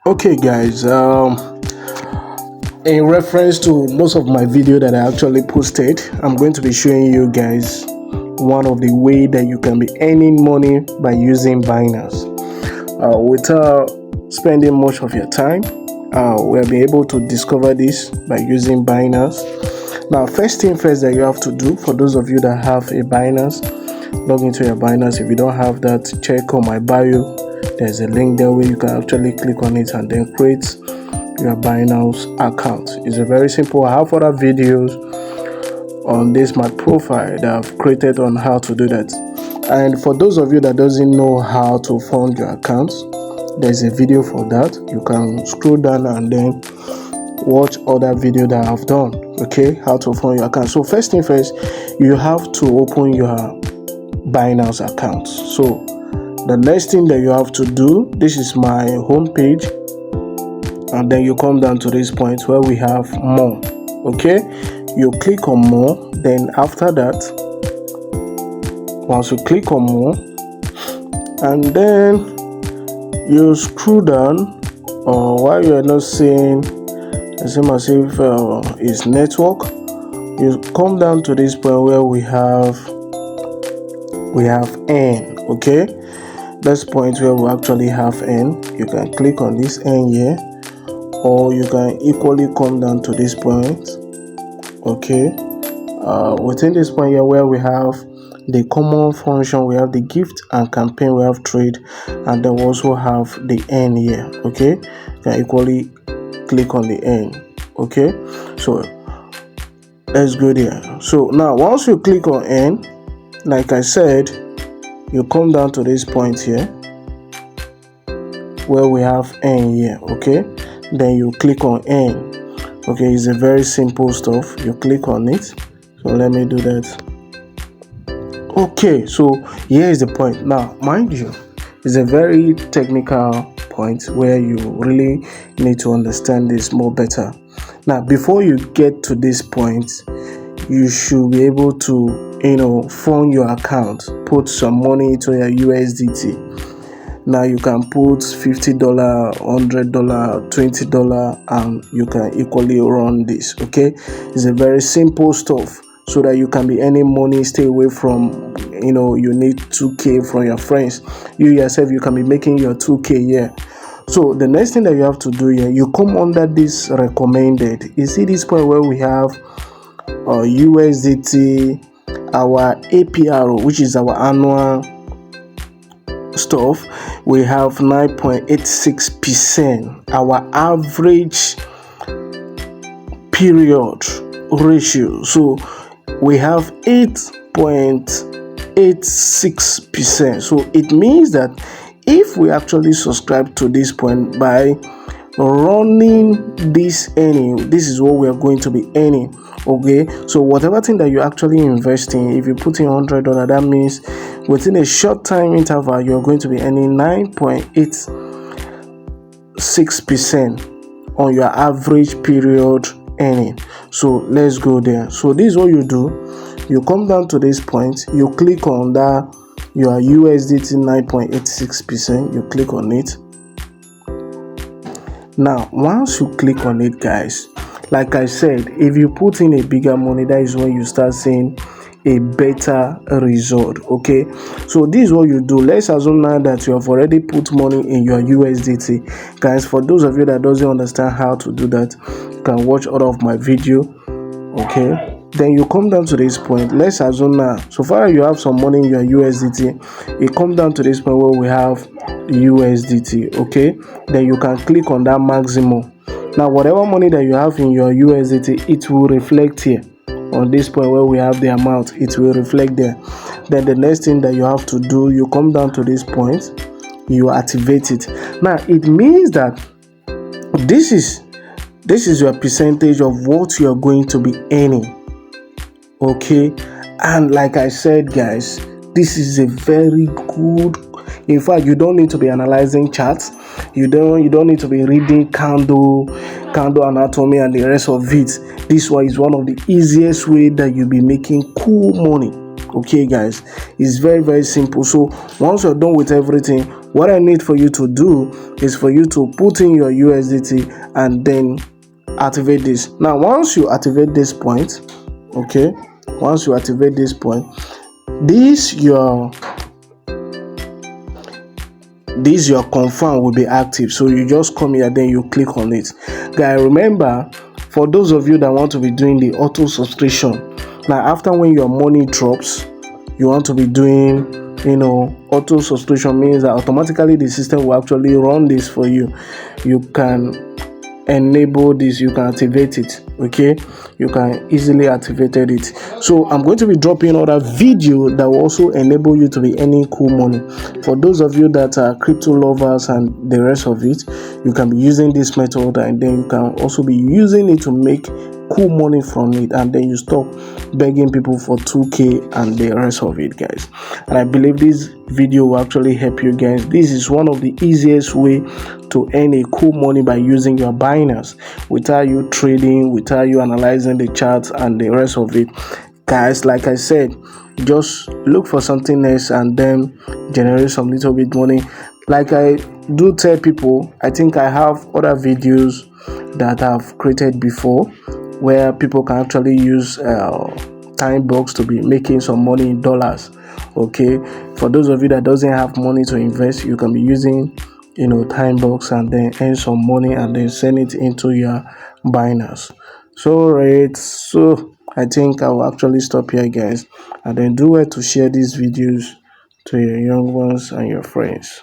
Okay guys, in reference to most of my video that I actually posted, I'm going to be showing you guys one of the way that you can be earning money by using Binance without spending much of your time. We'll be able to discover this by using Binance. Now, first thing first that you have to do, for those of you that have a Binance, log into your Binance. If you don't have that, check on my bio. There's a link there where you can actually click on it and then create your Binance account. It's a very simple. I have other videos on this my profile that I've created on how to do that. And for those of you that doesn't know how to fund your account, there's a video for that. You can scroll down and then watch other video that I've done. Okay, how to fund your account. So first thing first, you have to open your Binance account. So the next thing that you have to do, this is my home page, and then you come down to this point where we have more. Okay, you click on more. Then after that, once you click on more, and then you scroll down, or while you are not seeing the same as if it's network, you come down to this point where we have N. Okay, this point where we actually have N, you can click on this N here, or you can equally come down to this point. Okay, within this point here where we have the common function, we have the gift and campaign, we have trade, and then we also have the N here. Okay, you can equally click on the N. Okay, so let's go there. So now once you click on N, like I said, you come down to this point here where we have N here. Okay, then you click on N. Okay, it's a very simple stuff. You click on it. So let me do that. Okay, so here is the point. Now mind you, it's a very technical point where you really need to understand this more better. Now before you get to this point, you should be able to fund your account, put some money into your USDT. Now you can put $50, $100, $20, and you can equally run this. Okay, it's a very simple stuff so that you can be earning money. Stay away from you need 2K from your friends. You yourself, you can be making your 2K here. So the next thing that you have to do here, you come under this recommended. You see this point where we have USDT, our APR, which is our annual stuff, we have 9.86%. Our average period ratio, so we have 8.86%. so it means that if we actually subscribe to this point by running this earning, this is what we are going to be earning. Okay, so whatever thing that you actually invest in, if you put in $100, that means within a short time interval you're going to be earning 9.86% on your average period earning. So let's go there. So this is what you do. You come down to this point, you click on that your USDT 9.86%, you click on it. Now once you click on it, guys, like I said, if you put in a bigger money, that is when you start seeing a better result. Okay, so this is what you do. Let's assume now that you have already put money in your USDT. Guys, for those of you that doesn't understand how to do that, you can watch all of my video. Okay, then you come down to this point. Let's assume now, so far you have some money in your USDT, you come down to this point where we have USDT. Okay, then you can click on that maximum. Now whatever money that you have in your USDT, it will reflect here on this point where we have the amount. It will reflect there. Then the next thing that you have to do, you come down to this point, you activate it. Now it means that this is your percentage of what you are going to be earning. Okay, and like I said, guys, this is a very good. In fact, you don't need to be analyzing charts. You don't need to be reading candle anatomy and the rest of it. This one is one of the easiest way that you'll be making cool money. Okay guys, it's very simple. So once you're done with everything, what I need for you to do is for you to put in your USDT and then activate this. Now once you activate this point, okay, once you activate this point, this your confirm will be active. So you just come here, then you click on it. Guys, remember, for those of you that want to be doing the auto subscription, now after when your money drops, you want to be doing, auto subscription means that automatically the system will actually run this for you. You can enable this, you can activate it. Okay, you can easily activate it. So I'm going to be dropping other video that will also enable you to be earning cool money. For those of you that are crypto lovers and the rest of it, you can be using this method, and then you can also be using it to make cool money from it, and then you stop begging people for 2k and the rest of it, guys. And I believe this video will actually help you guys. This is one of the easiest way to earn a cool money by using your Binance without you trading, without you analyzing the charts and the rest of it. Guys, like I said, just look for something else and then generate some little bit money. Like I do tell people, I think I have other videos that I've created before where people can actually use time box to be making some money in dollars. Okay, for those of you that doesn't have money to invest, you can be using time box and then earn some money and then send it into your Binance. So I think I will actually stop here, guys, and then do well to share these videos to your young ones and your friends.